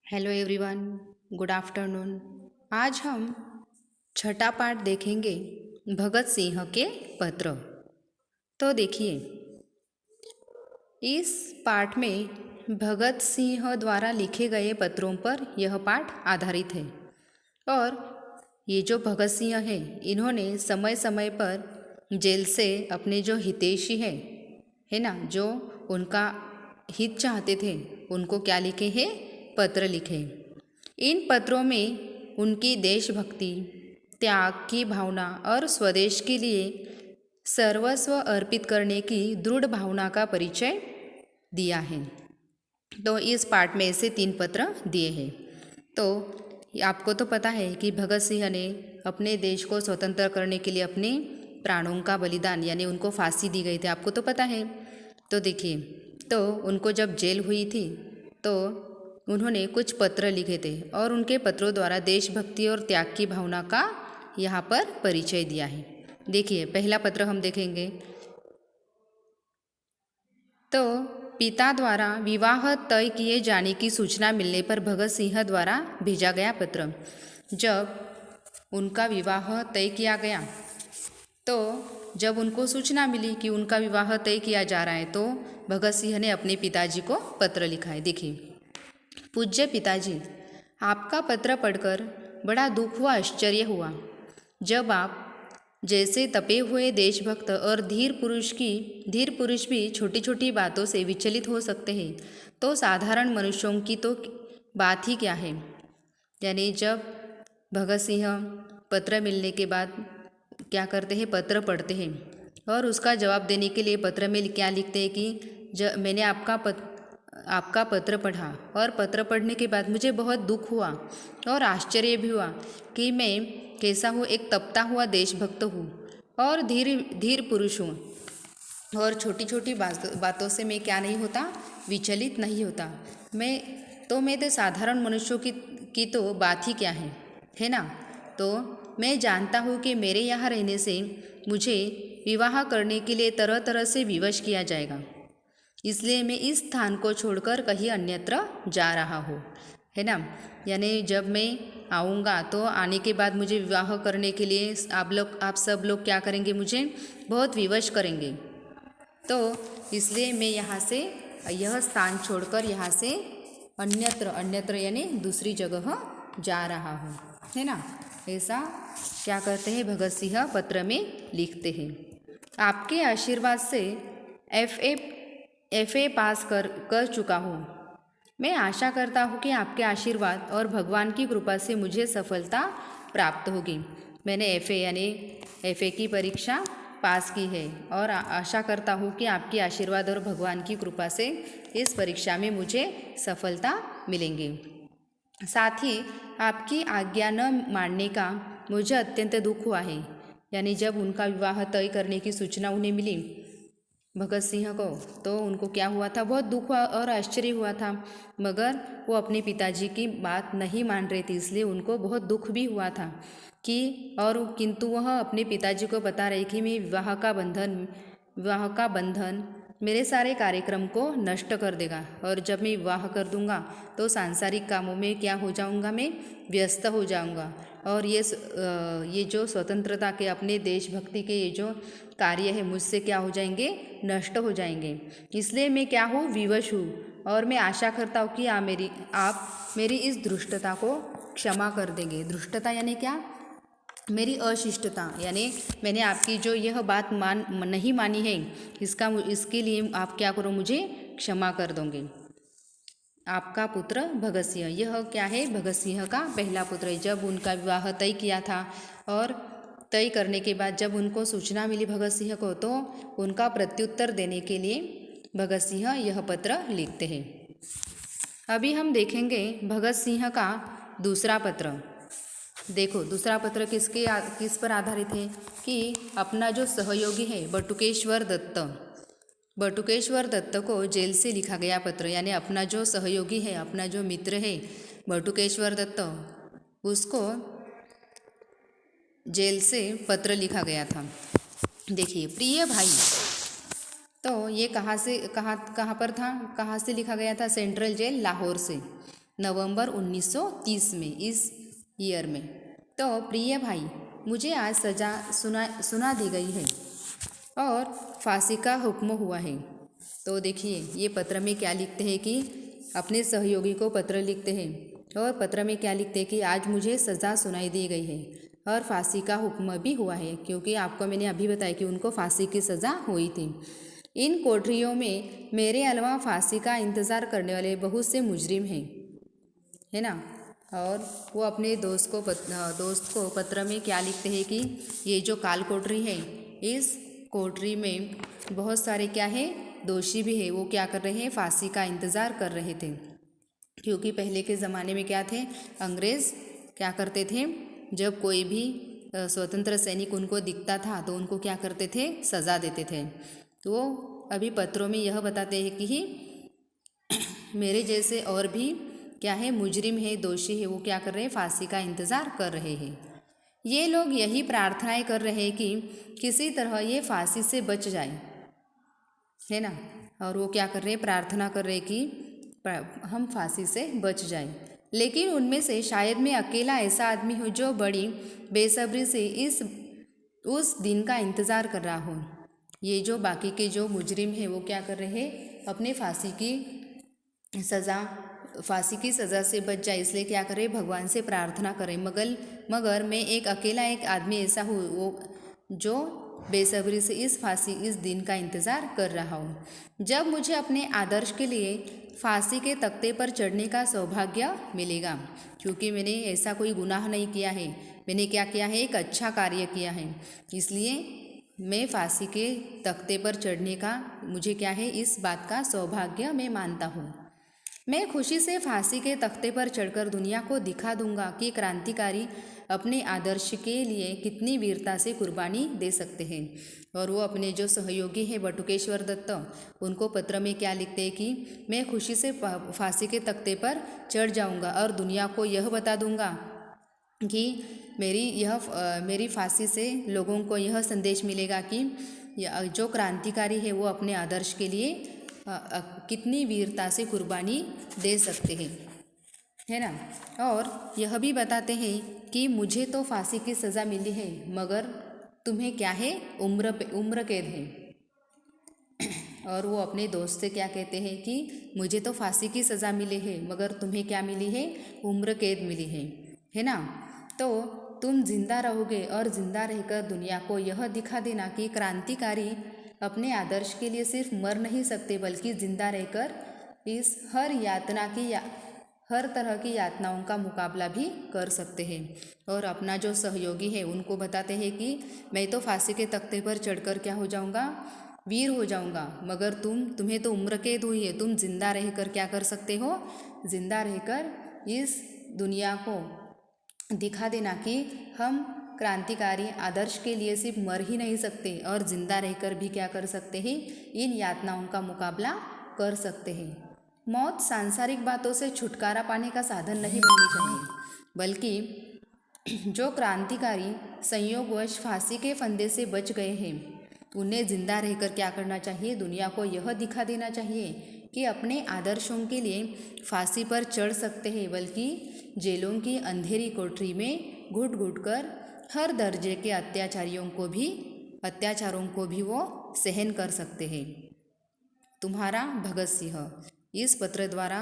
Hello everyone, good afternoon. आज हम छठा पाठ देखेंगे भगत सिंह के पत्र। तो देखिए, इस पाठ में भगत सिंह द्वारा लिखे गए पत्रों पर यह पाठ आधारित है। और ये जो भगत सिंह है, इन्होंने समय समय पर जेल से अपने जो हितैषी है ना, जो उनका हित चाहते थे, उनको क्या लिखे हैं? पत्र लिखे। इन पत्रों में उनकी देशभक्ति, त्याग की भावना और स्वदेश के लिए सर्वस्व अर्पित करने की दृढ़ भावना का परिचय दिया है। तो इस पाठ में ऐसे 3 पत्र दिए हैं। तो आपको तो पता है कि भगत सिंह ने अपने देश को स्वतंत्र करने के लिए अपने प्राणों का बलिदान, यानी उनको फांसी दी गई थी, आपको तो पता है। तो देखिए, तो उनको जब जेल हुई थी तो उन्होंने कुछ पत्र लिखे थे और उनके पत्रों द्वारा देशभक्ति और त्याग की भावना का यहाँ पर परिचय दिया है। देखिए, पहला पत्र हम देखेंगे। तो पिता द्वारा विवाह तय किए जाने की सूचना मिलने पर भगत सिंह द्वारा भेजा गया पत्र। जब उनका विवाह तय किया गया, तो जब उनको सूचना मिली कि उनका विवाह तय किया जा रहा है, तो भगत सिंह ने अपने पिताजी को पत्र लिखा है। देखिए, पूज्य पिताजी, आपका पत्र पढ़कर बड़ा दुख व आश्चर्य हुआ। जब आप जैसे तपे हुए देशभक्त और धीर पुरुष भी छोटी छोटी बातों से विचलित हो सकते हैं, तो साधारण मनुष्यों की तो बात ही क्या है। यानी जब भगत सिंह पत्र मिलने के बाद क्या करते हैं? पत्र पढ़ते हैं और उसका जवाब देने के लिए पत्र में क्या लिखते हैं कि मैंने आपका पत्र पढ़ा और पत्र पढ़ने के बाद मुझे बहुत दुख हुआ और आश्चर्य भी हुआ कि मैं कैसा हूँ, एक तपता हुआ देशभक्त हूँ और धीर पुरुष हूँ, और छोटी छोटी बातों से मैं क्या नहीं होता? विचलित नहीं होता। मैं तो साधारण मनुष्यों की तो बात ही क्या है ना। तो मैं जानता हूँ कि मेरे यहाँ रहने से मुझे विवाह करने के लिए तरह तरह से विवश किया जाएगा, इसलिए मैं इस स्थान को छोड़कर कहीं अन्यत्र जा रहा हूँ, है ना। यानी जब मैं आऊँगा तो आने के बाद मुझे विवाह करने के लिए आप सब लोग क्या करेंगे? मुझे बहुत विवश करेंगे। तो इसलिए मैं यहाँ से यह स्थान छोड़कर यहाँ से अन्यत्र यानी दूसरी जगह जा रहा हूँ, है ना। ऐसा क्या करते हैं? भगत सिंह पत्र में लिखते हैं। आपके आशीर्वाद से एफ ए पास कर चुका हूँ। मैं आशा करता हूँ कि आपके आशीर्वाद और भगवान की कृपा से मुझे सफलता प्राप्त होगी। मैंने एफ ए की परीक्षा पास की है और आशा करता हूँ कि आपके आशीर्वाद और भगवान की कृपा से इस परीक्षा में मुझे सफलता मिलेंगी। साथ ही आपकी आज्ञा न मानने का मुझे अत्यंत दुख हुआ है। यानी जब उनका विवाह तय करने की सूचना उन्हें मिली, भगत सिंह को, तो उनको क्या हुआ था? बहुत दुख हुआ और आश्चर्य हुआ था, मगर वो अपने पिताजी की बात नहीं मान रहे थे, इसलिए उनको बहुत दुख भी हुआ था किंतु वह अपने पिताजी को बता रहे कि मैं विवाह का बंधन मेरे सारे कार्यक्रम को नष्ट कर देगा, और जब मैं विवाह कर दूंगा तो सांसारिक कामों में क्या हो जाऊंगा? मैं व्यस्त हो जाऊंगा, और ये जो स्वतंत्रता के, अपने देशभक्ति के ये जो कार्य है, मुझसे क्या हो जाएंगे? नष्ट हो जाएंगे। इसलिए मैं क्या हूँ? विवश हूँ, और मैं आशा करता हूँ कि आप मेरी इस धृष्टता को क्षमा कर देंगे। धृष्टता यानी क्या? मेरी अशिष्टता, यानी मैंने आपकी जो यह बात नहीं मानी है, इसके लिए आप क्या करो? मुझे क्षमा कर दोगे। आपका पुत्र भगत सिंह, यह क्या है? भगत सिंह का पहला पुत्र है। जब उनका विवाह तय किया था और तय करने के बाद जब उनको सूचना मिली भगत सिंह को, तो उनका प्रत्युत्तर देने के लिए भगत सिंह यह पत्र लिखते हैं। अभी हम देखेंगे भगत सिंह का दूसरा पत्र। देखो, दूसरा पत्र किस पर आधारित है कि अपना जो सहयोगी है बटुकेश्वर दत्त को जेल से लिखा गया पत्र, यानी अपना जो सहयोगी है, अपना जो मित्र है बटुकेश्वर दत्त, उसको जेल से पत्र लिखा गया था। देखिए, प्रिय भाई, तो ये कहाँ पर था? कहाँ से लिखा गया था? सेंट्रल जेल लाहौर से। नवंबर 1930 में, इस ईयर में। तो प्रिय भाई, मुझे आज सज़ा सुना दी गई है और फांसी का हुक्म हुआ है। तो देखिए ये पत्र में क्या लिखते हैं कि अपने सहयोगी को पत्र लिखते हैं और पत्र में क्या लिखते हैं कि आज मुझे सज़ा सुनाई दी गई है और फांसी का हुक्म भी हुआ है, क्योंकि आपको मैंने अभी बताया कि उनको फांसी की सज़ा हुई थी। इन कोठरियों में मेरे अलावा फांसी का इंतज़ार करने वाले बहुत से मुजरिम हैं, है ना। और वो अपने दोस्त को पत्र में क्या लिखते हैं कि ये जो काल कोठरी है, इस कोठरी में बहुत सारे क्या है, दोषी भी है। वो क्या कर रहे हैं, फांसी का इंतज़ार कर रहे थे, क्योंकि पहले के ज़माने में क्या थे, अंग्रेज़ क्या करते थे, जब कोई भी स्वतंत्र सैनिक उनको दिखता था तो उनको क्या करते थे, सज़ा देते थे। तो अभी पत्रों में यह बताते हैं कि मेरे जैसे और भी क्या है, मुजरिम है, दोषी है, वो क्या कर रहे हैं, फांसी का इंतज़ार कर रहे हैं। ये लोग यही प्रार्थनाएं कर रहे हैं कि किसी तरह ये फांसी से बच जाए, है ना। और वो क्या कर रहे हैं, प्रार्थना कर रहे हैं कि हम फांसी से बच जाएं। लेकिन उनमें से शायद मैं अकेला ऐसा आदमी हूँ जो बड़ी बेसब्री से उस दिन का इंतज़ार कर रहा हूँ। ये जो बाकी के जो मुजरिम हैं वो क्या कर रहे हैं, अपने फांसी की सज़ा से बच जाए, इसलिए क्या करें, भगवान से प्रार्थना करें। मगर मैं एक अकेला एक आदमी ऐसा हूँ वो जो बेसब्री से इस दिन का इंतज़ार कर रहा हूँ, जब मुझे अपने आदर्श के लिए फांसी के तख्ते पर चढ़ने का सौभाग्य मिलेगा। क्योंकि मैंने ऐसा कोई गुनाह नहीं किया है, मैंने क्या किया है, एक अच्छा कार्य किया है, इसलिए मैं फांसी के तख्ते पर चढ़ने का मुझे क्या है, इस बात का सौभाग्य मैं मानता हूँ। मैं खुशी से फांसी के तख्ते पर चढ़कर दुनिया को दिखा दूंगा कि क्रांतिकारी अपने आदर्श के लिए कितनी वीरता से कुर्बानी दे सकते हैं। और वो अपने जो सहयोगी हैं बटुकेश्वर दत्त, उनको पत्र में क्या लिखते हैं कि मैं खुशी से फांसी के तख्ते पर चढ़ जाऊंगा और दुनिया को यह बता दूंगा कि मेरी फांसी से लोगों को यह संदेश मिलेगा कि जो क्रांतिकारी है वो अपने आदर्श के लिए कितनी वीरता से कुर्बानी दे सकते हैं, है ना। और यह भी बताते हैं कि मुझे तो फांसी की सज़ा मिली है, मगर तुम्हें क्या है, उम्र कैद है। और वो अपने दोस्त से क्या कहते हैं कि मुझे तो फांसी की सज़ा मिली है, मगर तुम्हें क्या मिली है, उम्र कैद मिली है ना। तो तुम जिंदा रहोगे और ज़िंदा रहकर दुनिया को यह दिखा देना कि क्रांतिकारी अपने आदर्श के लिए सिर्फ मर नहीं सकते, बल्कि जिंदा रहकर इस हर तरह की यातनाओं का मुकाबला भी कर सकते हैं। और अपना जो सहयोगी है उनको बताते हैं कि मैं तो फांसी के तख्ते पर चढ़कर क्या हो जाऊंगा, वीर हो जाऊंगा, मगर तुम्हें तो उम्र कैद हुई है, तुम जिंदा रहकर क्या कर सकते हो, जिंदा रहकर इस दुनिया को दिखा देना कि हम क्रांतिकारी आदर्श के लिए सिर्फ मर ही नहीं सकते और जिंदा रहकर भी क्या कर सकते हैं, इन यातनाओं का मुकाबला कर सकते हैं। मौत सांसारिक बातों से छुटकारा पाने का साधन नहीं बननी चाहिए, बल्कि जो क्रांतिकारी संयोगवश फांसी के फंदे से बच गए हैं उन्हें जिंदा रहकर क्या करना चाहिए, दुनिया को यह दिखा देना चाहिए कि अपने आदर्शों के लिए फांसी पर चढ़ सकते हैं, बल्कि जेलों की अंधेरी कोठरी में घुट घुट कर हर दर्जे के अत्याचारों को भी वो सहन कर सकते हैं। तुम्हारा भगत सिंह। इस पत्र द्वारा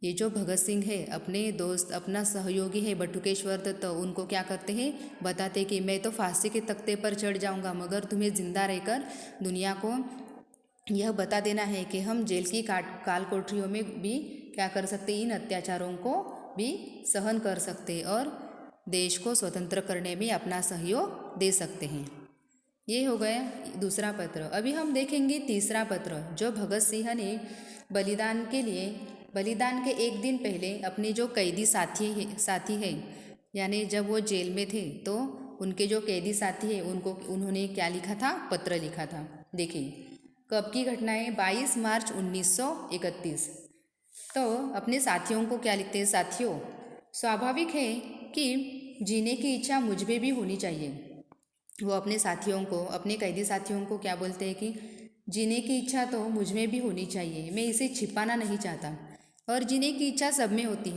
ये जो भगत सिंह है अपने दोस्त, अपना सहयोगी है बटुकेश्वर दत्त, उनको क्या करते हैं, बताते कि मैं तो फांसी के तख्ते पर चढ़ जाऊंगा, मगर तुम्हें जिंदा रहकर दुनिया को यह बता देना है कि हम जेल की काल कोठरियों में भी क्या कर सकते, इन अत्याचारों को भी सहन कर सकते और देश को स्वतंत्र करने में अपना सहयोग दे सकते हैं। ये हो गया दूसरा पत्र। अभी हम देखेंगे तीसरा पत्र, जो भगत सिंह ने बलिदान के एक दिन पहले अपने जो कैदी साथी है, यानी जब वो जेल में थे तो उनके जो कैदी साथी है उन्होंने क्या लिखा था, पत्र लिखा था। देखिए कब की घटना है, 22 मार्च 1931। तो अपने साथियों को क्या लिखते हैं, साथियों स्वाभाविक है कि जीने की इच्छा मुझ में भी होनी चाहिए। वो अपने साथियों को, अपने कैदी साथियों को क्या बोलते हैं कि जीने की इच्छा तो मुझ में भी होनी चाहिए, मैं इसे छिपाना नहीं चाहता। और जीने की इच्छा सब में होती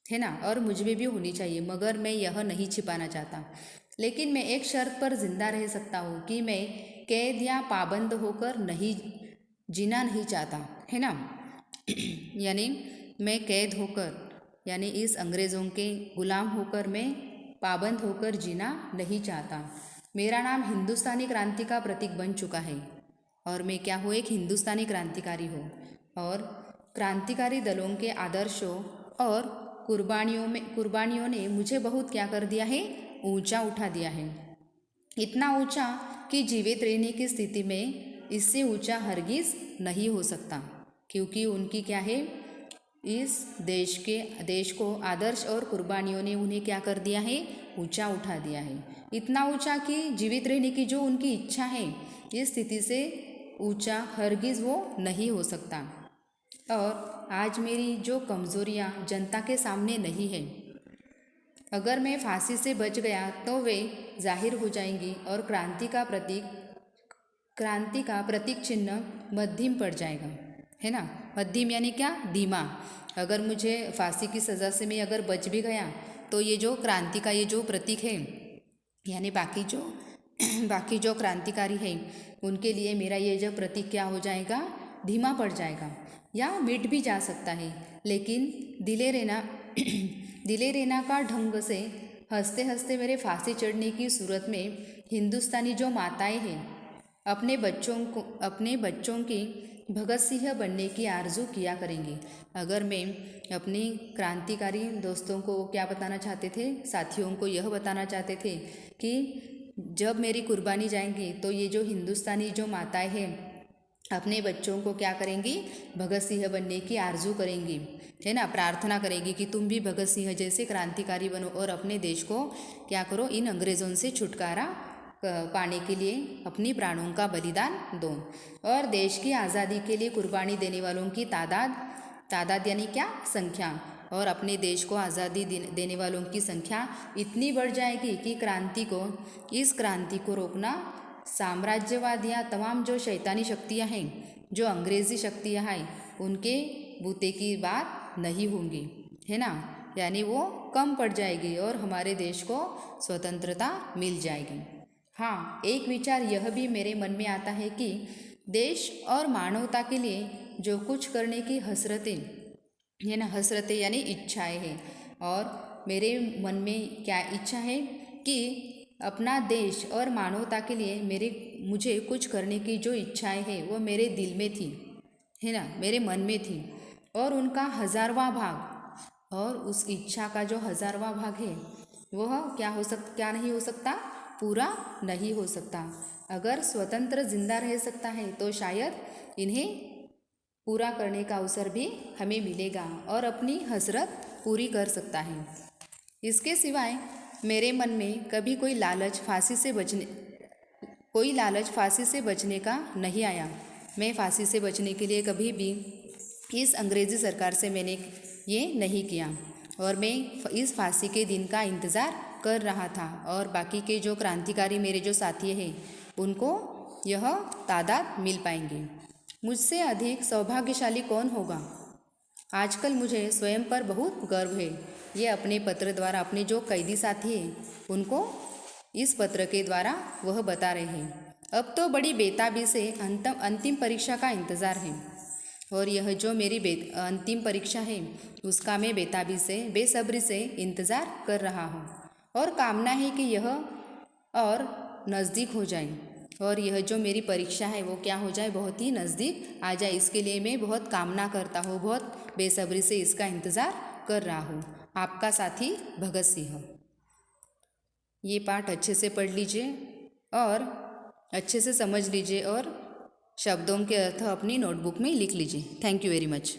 है ना, और मुझ में भी होनी चाहिए, मगर मैं यह नहीं छिपाना चाहता। लेकिन मैं एक शर्त पर जिंदा रह सकता हूँ कि मैं कैद या पाबंद होकर नहीं जीना नहीं चाहता, है ना। यानी मैं कैद होकर, यानी इस अंग्रेज़ों के गुलाम होकर मैं पाबंद होकर जीना नहीं चाहता। मेरा नाम हिंदुस्तानी क्रांति का प्रतीक बन चुका है और मैं क्या हूँ, एक हिंदुस्तानी क्रांतिकारी हूँ। और क्रांतिकारी दलों के आदर्शों और कुर्बानियों ने मुझे बहुत क्या कर दिया है, ऊंचा उठा दिया है। इतना ऊंचा कि जीवित रहने की स्थिति में इससे ऊंचा हरगिज नहीं हो सकता, क्योंकि उनकी क्या है, इस देश को आदर्श और कुर्बानियों ने उन्हें क्या कर दिया है, ऊंचा उठा दिया है। इतना ऊंचा कि जीवित रहने की जो उनकी इच्छा है, इस स्थिति से ऊंचा हरगिज वो नहीं हो सकता। और आज मेरी जो कमज़ोरियाँ जनता के सामने नहीं है, अगर मैं फांसी से बच गया तो वे जाहिर हो जाएंगी और क्रांति का प्रतीक चिन्ह मध्यम पड़ जाएगा, है ना। मध्यम यानी क्या, धीमा। अगर मुझे फांसी की सज़ा से मैं अगर बच भी गया तो ये जो क्रांति का ये जो प्रतीक है, यानी बाकी जो क्रांतिकारी है उनके लिए मेरा ये जो प्रतीक क्या हो जाएगा, धीमा पड़ जाएगा या मिट भी जा सकता है। लेकिन दिले रेना का ढंग से हंसते हंसते मेरे फांसी चढ़ने की सूरत में हिंदुस्तानी जो माताएं हैं अपने बच्चों की भगत सिंह बनने की आरजू किया करेंगी। अगर मैं अपने क्रांतिकारी दोस्तों को क्या बताना चाहते थे, साथियों को यह बताना चाहते थे कि जब मेरी कुर्बानी जाएंगी तो ये जो हिंदुस्तानी जो माताएं हैं अपने बच्चों को क्या करेंगी, भगत सिंह बनने की आरजू करेंगी, है ना। प्रार्थना करेंगी कि तुम भी भगत सिंह जैसे क्रांतिकारी बनो और अपने देश को क्या करो, इन अंग्रेज़ों से छुटकारा पाने के लिए अपनी प्राणों का बलिदान दो। और देश की आज़ादी के लिए कुर्बानी देने वालों की तादाद यानी क्या, संख्या, और अपने देश को आज़ादी देने वालों की संख्या इतनी बढ़ जाएगी कि इस क्रांति को रोकना साम्राज्यवाद या तमाम जो शैतानी शक्तियाँ हैं, जो अंग्रेज़ी शक्तियाँ हैं, उनके बूते की बात नहीं होंगी, है ना। यानी वो कम पड़ जाएगी और हमारे देश को स्वतंत्रता मिल जाएगी। हाँ, एक विचार यह भी मेरे मन में आता है कि देश और मानवता के लिए जो कुछ करने की हसरतें यानी इच्छाएं हैं, और मेरे मन में क्या इच्छा है कि अपना देश और मानवता के लिए मुझे कुछ करने की जो इच्छाएं हैं वो मेरे दिल में थी, है ना, मेरे मन में थी। और उनका 1000वां भाग, और उस इच्छा का जो 1000वां भाग है वह क्या नहीं हो सकता, पूरा नहीं हो सकता। अगर स्वतंत्र जिंदा रह सकता है तो शायद इन्हें पूरा करने का अवसर भी हमें मिलेगा और अपनी हसरत पूरी कर सकता है। इसके सिवाय मेरे मन में कभी कोई लालच फांसी से बचने का नहीं आया। मैं फांसी से बचने के लिए कभी भी इस अंग्रेज़ी सरकार से मैंने ये नहीं किया, और मैं इस फांसी के दिन का इंतज़ार कर रहा था। और बाकी के जो क्रांतिकारी मेरे जो साथी हैं उनको यह तादाद मिल पाएंगे। मुझसे अधिक सौभाग्यशाली कौन होगा। आजकल मुझे स्वयं पर बहुत गर्व है। ये अपने पत्र द्वारा अपने जो कैदी साथी हैं उनको इस पत्र के द्वारा वह बता रहे हैं। अब तो बड़ी बेताबी से अंतिम परीक्षा का इंतज़ार है, और यह जो मेरी अंतिम परीक्षा है उसका मैं बेसब्री से इंतज़ार कर रहा हूँ, और कामना है कि यह और नज़दीक हो जाए, और यह जो मेरी परीक्षा है वो क्या हो जाए, बहुत ही नज़दीक आ जाए। इसके लिए मैं बहुत कामना करता हूँ, बहुत बेसब्री से इसका इंतज़ार कर रहा हूँ। आपका साथी भगत सिंह। ये पाठ अच्छे से पढ़ लीजिए और अच्छे से समझ लीजिए, और शब्दों के अर्थ अपनी नोटबुक में लिख लीजिए। Thank you very much.